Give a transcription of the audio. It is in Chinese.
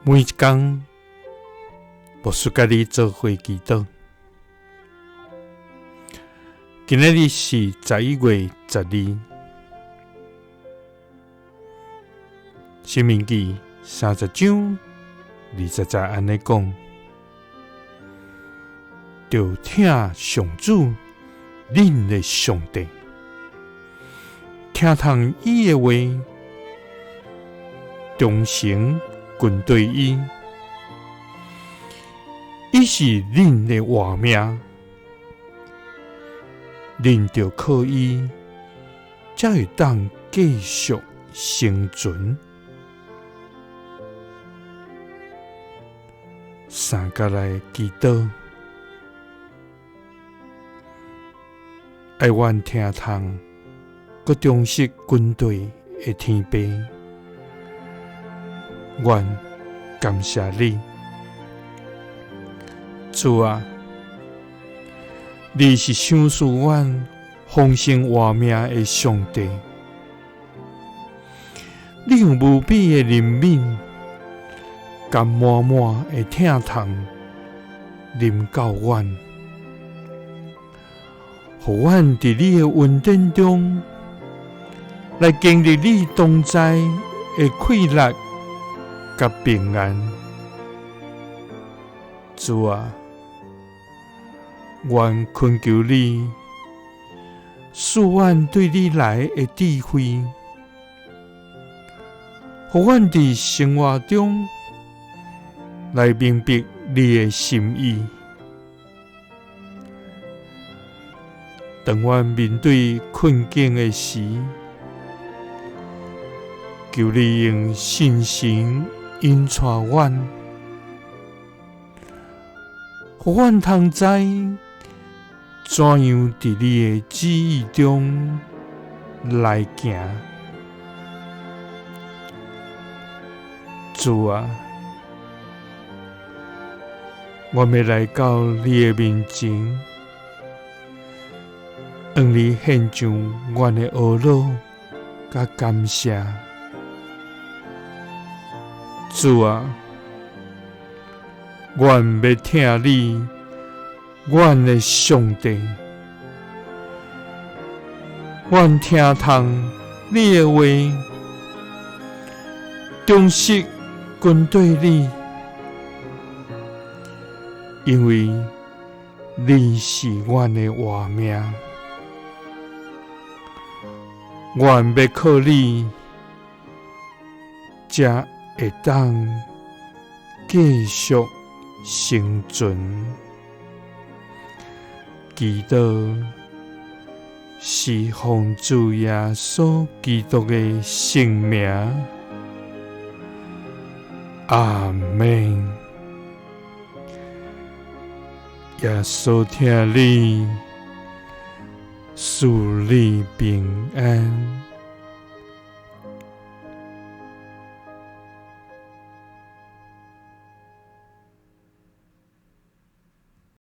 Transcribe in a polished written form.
每一天，牧师甲你做伙祈祷。今日是11月12日，申命记30章20节安尼讲：就听上主恁的上帝，听从伊的话，忠诚跟对伊。伊是恁的活命，恁着靠伊，才会当继续生存。三甲来祈祷，爱愿听从，佮忠实军队的天父，愿感谢你。主啊，你是赏赐阮丰盛活命的上帝，你用无比的怜悯，甲满满的疼痛临到阮，互阮伫你的恩典中，来经历你同在的快乐甲平安。主啊，愿恳求你，赐阮对你来的智慧，互阮伫生活中来明白你的心意。当阮面对困境的时，求你用信心引带阮，互阮通知怎样伫你的旨意中来行。主啊，我要来到你的面前，向你献上阮的懊恼甲感谢。主啊，阮要听你，阮的上帝，阮听从你的话，忠实跟对你，因为你是阮的活命，阮要靠你，才会当继续生存。祈祷是奉主耶稣基督的圣名，阿们。耶稣听你，赐你平安。